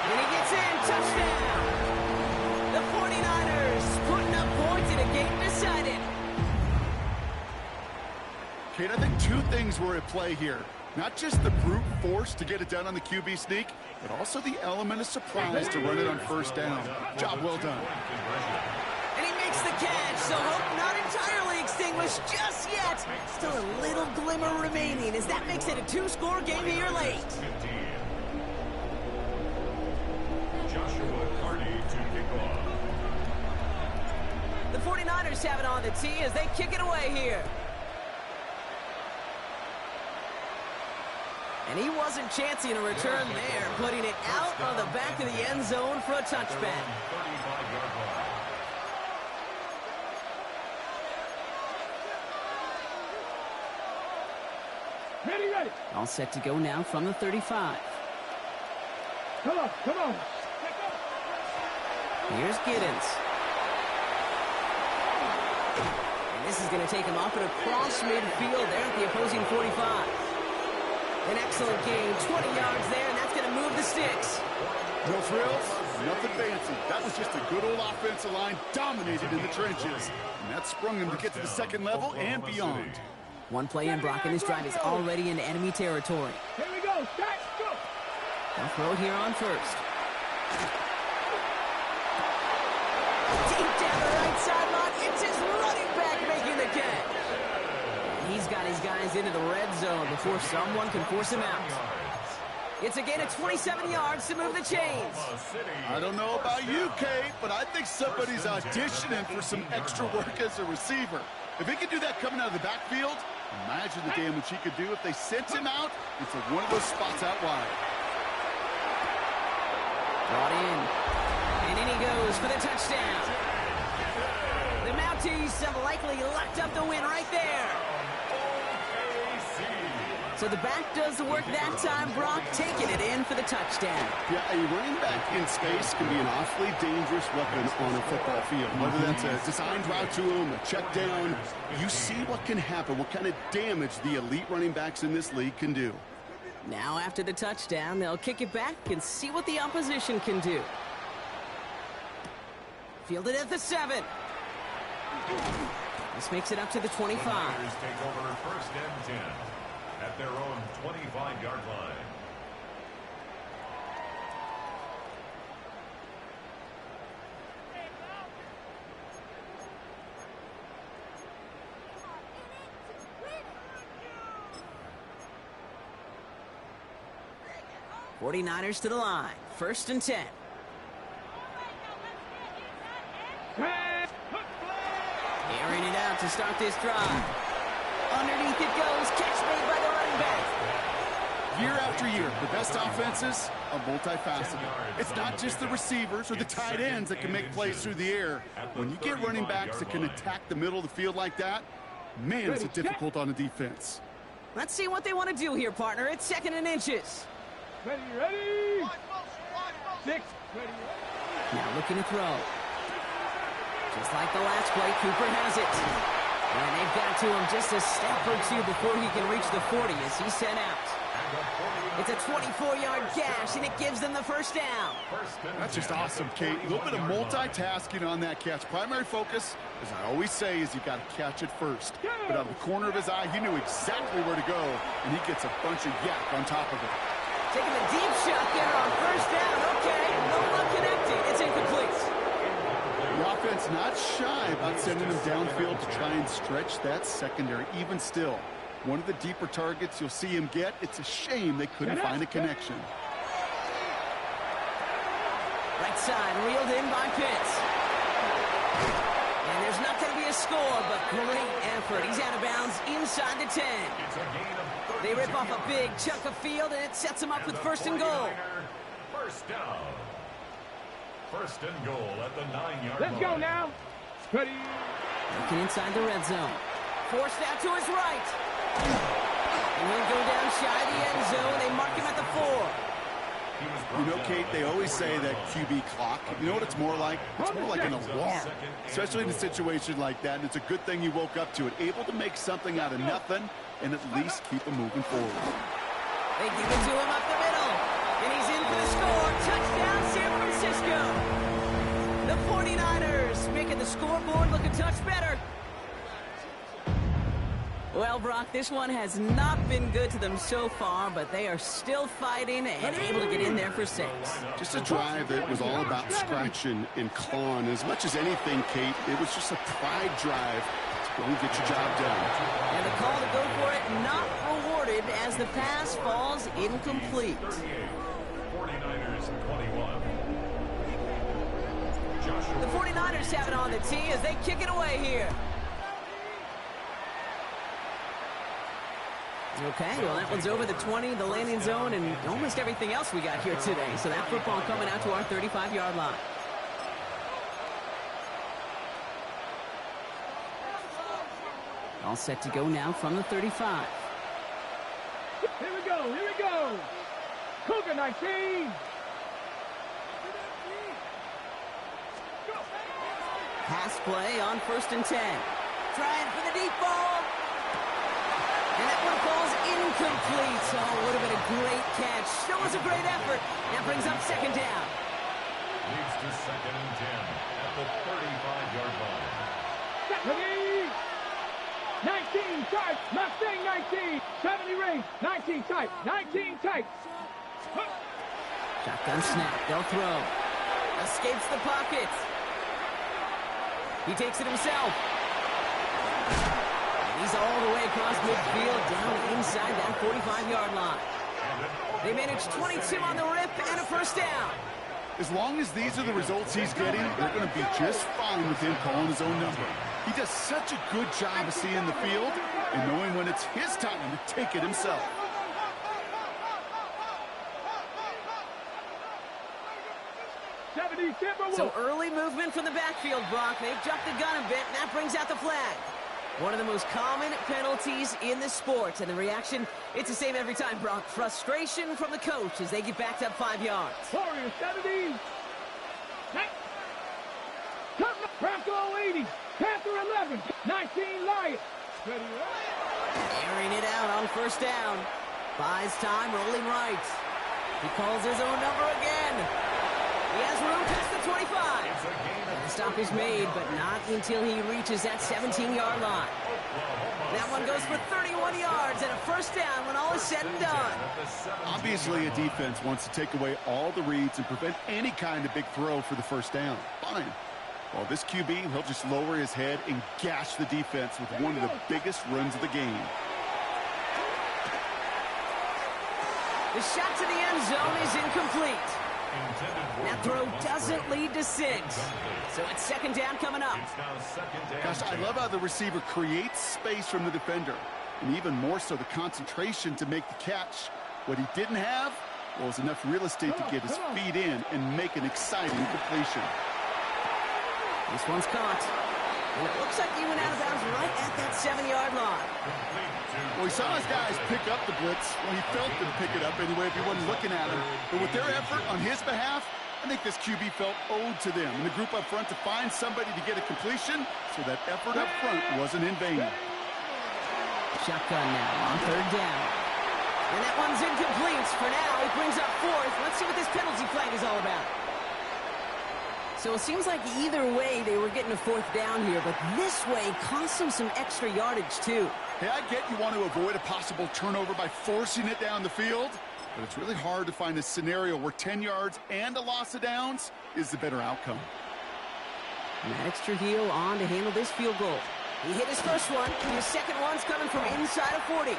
And he gets in. Touchdown. The 49ers putting up points in a game decided. Kate, I think two things were at play here. Not just the brute force to get it done on the QB sneak, but also the element of surprise to run it on first down. Job well done. And he makes the catch, so hope not entirely extinguished just yet. Still a little glimmer remaining as that makes it a 2-score game here late. Joshua Carney to kick off. The 49ers have it on the tee as they kick it away here. And he wasn't chancing a return there, putting it out on the back of the end zone for a touchback. Ready. All set to go now from the 35. Come on. Here's Giddens. And this is going to take him off and across midfield there at the opposing 45. An excellent gain, 20 yards there, and that's going to move the sticks. No frills, nothing fancy. That was just a good old offensive line dominated in the trenches. And that sprung him to get to the second level and beyond. One play in, Brock, and this drive is already into enemy territory. Here we go. Start. Go. They'll throw it here on first. Deep down the right sideline, it's his running back making the catch. He's got his guys into the red zone before someone can force him out. It's a gain of 27 yards to move the chains. I don't know about you, Kate, but I think somebody's auditioning for some extra work as a receiver. If he could do that coming out of the backfield, imagine the damage he could do if they sent him out into one of those spots out wide. Brought in. And in he goes for the touchdown. The Mounties have likely locked up the win right there. So the back does the work that time, Brock, taking it in for the touchdown. Yeah, a running back in space can be an awfully dangerous weapon on a football field. Whether that's a designed route to him, a check down, you see what can happen, what kind of damage the elite running backs in this league can do. Now after the touchdown, they'll kick it back and see what the opposition can do. Fielded at the 7. This makes it up to the 25. The Niners take over first and 10 at their own 25-yard line. '49ers to the line. First and 10. Airing it out to start this drive. Underneath it goes. Catch made by the running back. Year after year, the best offenses are multifaceted. It's not just the receivers or the tight ends that can make plays through the air. When you get running backs that can attack the middle of the field like that, man, is it difficult on a defense. Let's see what they want to do here, partner. It's 2nd and inches. Ready. 6. Ready. Now looking to throw. Just like the last play, Cooper has it. And they've got to him just a step or two before he can reach the 40 as he's sent out. It's a 24-yard gash, and it gives them the first down. That's just awesome, Kate. A little bit of multitasking on that catch. Primary focus, as I always say, is you got to catch it first. But out of the corner of his eye, he knew exactly where to go, and he gets a bunch of yak on top of it. Taking the deep shot there on first down. Okay, no one connecting. It's incomplete. The offense not shy about sending him downfield to try and stretch that secondary. Even still, one of the deeper targets you'll see him get. It's a shame they couldn't find a connection. Right side, reeled in by Pitts. And there's not going to be a score, but great effort. He's out of bounds inside the 10. They rip off a big chunk of field, and it sets them up with first and goal. First down. First and goal at the 9-yard line. Let's go now. Ready. Looking inside the red zone. Forced out to his right. And he'll go down shy of the end zone. They mark him at the 4. You know, Kate, they always say that QB clock. You know what it's more like? It's more like an alarm, especially in a situation like that. And it's a good thing you woke up to it, able to make something out of nothing and at least keep them moving forward. They give it to him up the middle. And he's in for the score. Touchdown, San Francisco. The 49ers making the scoreboard look a touch better. Well, Brock, this one has not been good to them so far, but they are still fighting and able to get in there for 6. Just a drive that was all about scratching and clawing. As much as anything, Kate, it was just a pride drive to go and get your job done. And the call to go for it not rewarded as the pass falls incomplete. 49ers 21. The 49ers have it on the tee as they kick it away here. Okay, well, that one's over the 20, the landing zone, and almost everything else we got here today. So that football coming out to our 35-yard line. All set to go now from the 35. Here we go, here we go. Cougar 19. Pass play on 1st and 10. Trying for the deep ball. And that one falls incomplete. Oh, would have been a great catch. Still was a great effort. That brings up 2nd down. Leads to 2nd and 10 at the 35-yard line. 19 tight. Mustang 19. 70 range. 19 tight. 19 tight. Shotgun snap. They'll throw. Escapes the pocket. He takes it himself. He's all the way across midfield, down inside that 45-yard line. They manage 22 on the rip and a 1st down. As long as these are the results he's getting, they're going to be just fine with him calling his own number. He does such a good job of seeing the field and knowing when it's his time to take it himself. So early movement from the backfield, Brock. They've jumped the gun a bit, and that brings out the flag. One of the most common penalties in the sport, and the reaction, it's the same every time, Brock. Frustration from the coach as they get backed up 5 yards. Warriors 70. Bronco 80. Panther 11. 19 Lions. Airing it out on 1st down. Buys time, rolling right. He calls his own number again. He has room past the 25. And the stop is made, but not until he reaches that 17-yard line. That one goes for 31 yards and a 1st down when all is said and done. Obviously, a defense wants to take away all the reads and prevent any kind of big throw for the 1st down. Fine. Well, this QB, he'll just lower his head and gash the defense with one of the biggest runs of the game. The shot to the end zone is incomplete. That throw doesn't lead to 6. So it's 2nd down coming up. Gosh, I love how the receiver creates space from the defender. And even more so, the concentration to make the catch. What he didn't have was enough real estate to get his feet in and make an exciting completion. This one's caught. And it looks like he went out of bounds right at that 7-yard line. Well, he saw his guys pick up the blitz. Well, he felt them pick it up anyway if he wasn't looking at him. But with their effort on his behalf, I think this QB felt owed to them and the group up front to find somebody to get a completion, so that effort up front wasn't in vain. Shotgun now on 3rd down. And that one's incomplete for now. He brings up 4th. Let's see what this penalty flag is all about. So it seems like either way they were getting a 4th down here, but this way cost them some extra yardage too. Hey, I get you want to avoid a possible turnover by forcing it down the field, but it's really hard to find a scenario where 10 yards and a loss of downs is the better outcome. Maddox Trujillo on to handle this field goal. He hit his 1st one. His 2nd one's coming from inside of 40.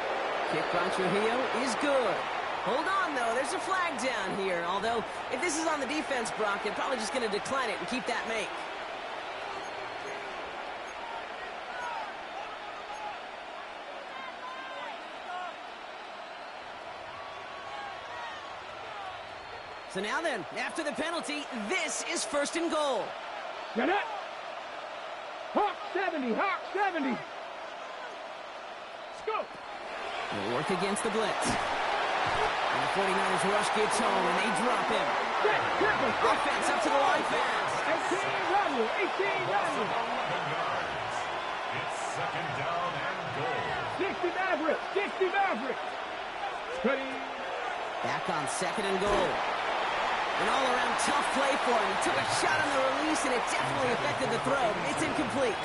Kick by Trujillo is good. Hold on, though. There's a flag down here. Although, if this is on the defense, Brock, they're probably just going to decline it and keep that make. So now then, after the penalty, this is 1st and goal. Get it. Hawk 70. Hawk 70. Let's go. They'll work against the blitz. And the 49ers rush gets home, and they drop him. Offense up to the line fast. 18 level. 18 level. It's 2nd down and goal. 60 Maverick. 60 Maverick. Ready. Back on 2nd and goal. An all-around tough play for him. He took a shot on the release, and it definitely affected the throw. It's incomplete.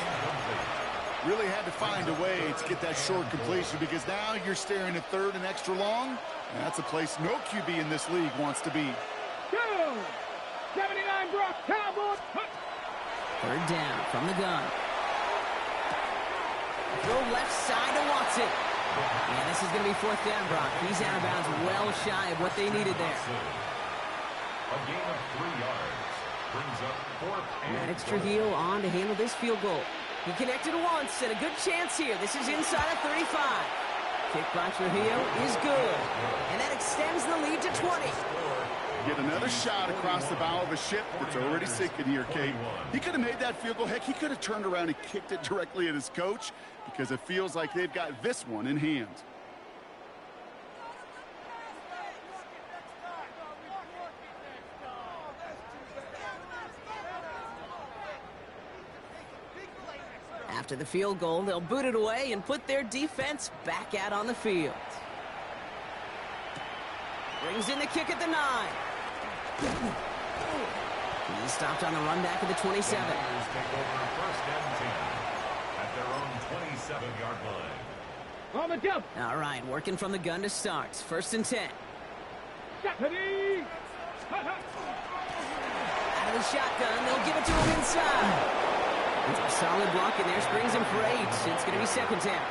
Really had to find a way to get that short completion because now you're staring at third and extra long. And that's a place no QB in this league wants to be. Go! 79 Brock Cowboys. Third down from the gun. Throw left side to Watson. Yeah, this is going to be fourth down, Brock. He's out of bounds well shy of what they needed there. A gain of 3 yards brings up fourth and Maddox Trujillo on to handle this field goal. He connected once and a good chance here. This is inside of 35. Kick by Trujillo is good. And that extends the lead to 20. Get another shot across the bow of a ship that's already sinking here, Kate. He could have made that field goal. Heck, he could have turned around and kicked it directly at his coach because it feels like they've got this one in hand. After the field goal, they'll boot it away and put their defense back out on the field. Brings in the kick at the 9. He's stopped on the run back at the 27. Take over first and 10 at their own 27-yard line. On the jump. All right, working from the gun to start. First and 10. Ready. Out of the shotgun, they'll give it to him inside. It's a solid block in there, springs him for 8. It's going to be second down.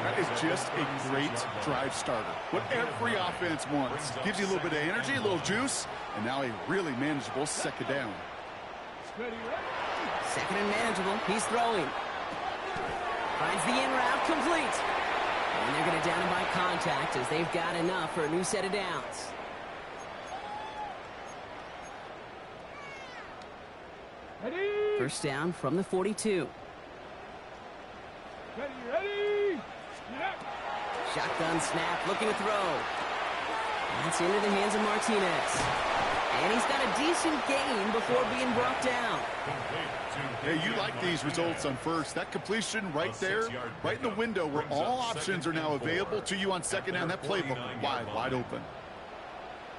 That is just a great drive starter. What every offense wants. Gives you a little bit of energy, a little juice, and now a really manageable second down. Second and manageable. He's throwing. Finds the in route, complete. And they're going to down him by contact as they've got enough for a new set of downs. Ready. First down from the 42. Ready. Shotgun snap, looking to throw. That's into the hands of Martinez. And he's got a decent gain before being brought down. Hey, you like these results on first. That completion right there, right in the window where all options are now available to you on second down. That playbook wide open.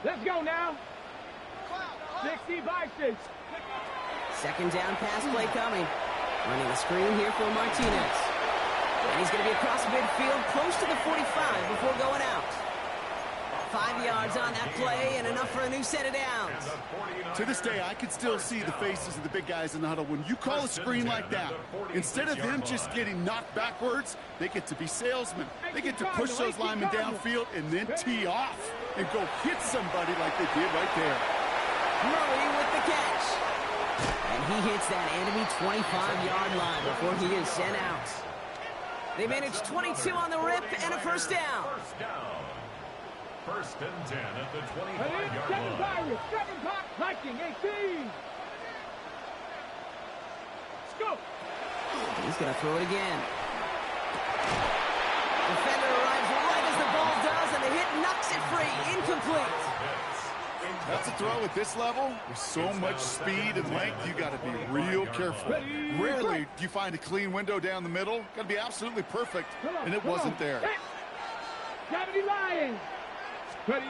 Let's go now. 60 by 6. Second down pass play coming. Running the screen here for Martinez. And he's going to be across midfield, close to the 45 before going out. 5 yards on that play and enough for a new set of downs. To this day, I can still see the faces of the big guys in the huddle. When you call a screen like that, instead of them just getting knocked backwards, they get to be salesmen. They get to push those linemen downfield and then tee off and go hit somebody like they did right there. Murray with the catch. And he hits that enemy 25-yard line before he is sent out. They managed 22 on the rip and a first down. First and 10 at the 25-yard line. 7 Viking 18. Let's go. He's going to throw it again. Defender arrives right as the ball does, and the hit knocks it free. Incomplete. That's a throw at this level. With so much speed and length, you got to be real careful. Rarely do you find a clean window down the middle. Got to be absolutely perfect, and it wasn't there. 70 Lions. Ready.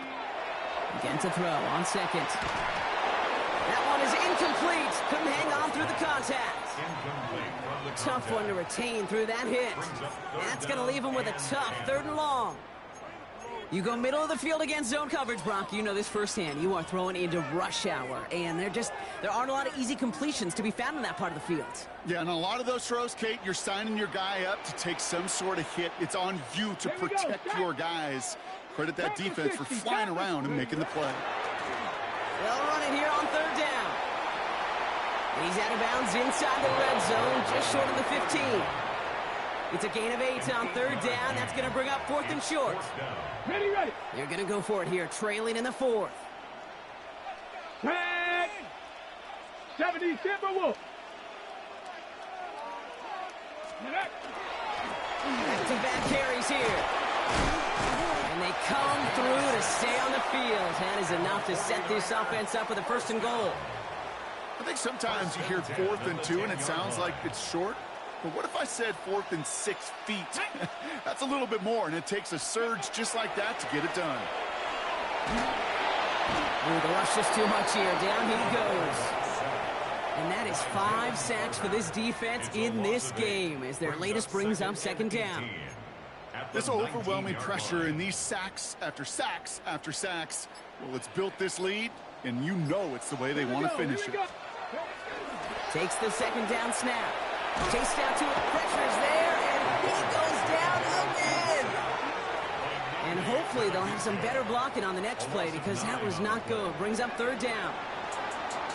Again to throw on second. That one is incomplete. Couldn't hang on through the contact. Tough one to retain through that hit. That's going to leave him with a tough third and long. You go middle of the field against zone coverage, Brock. You know this firsthand. You are throwing into rush hour, and there aren't a lot of easy completions to be found in that part of the field. Yeah, and a lot of those throws, Kate, you're signing your guy up to take some sort of hit. It's on you to protect your guys. Credit that defense for flying around and making the play. They'll run it here on third down. He's out of bounds inside the red zone, just short of the 15. It's a gain of 8 on third down. That's going to bring up fourth and short. Ready. They're going to go for it here, trailing in the fourth. Tag. 70 Timberwolves. Back-to-back carries here. And they come through to stay on the field. That is enough to set this offense up with a first and goal. I think sometimes you hear 4th and 2 and it sounds like it's short. But what if I said 4th and 6 feet? That's a little bit more, and it takes a surge just like that to get it done. Ooh, the rush is too much here. Down he goes. And that is 5 sacks for this defense in this game as their latest brings up second down. This overwhelming pressure and these sacks after sacks after sacks, well, it's built this lead, and you know it's the way they want to finish it. Takes the second down snap. Chased out to it. Pressure's there, and he goes down again. And hopefully they'll have some better blocking on the next play because that was not good. Brings up third down.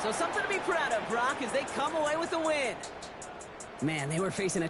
So something to be proud of, Brock, as they come away with the win. Man, they were facing a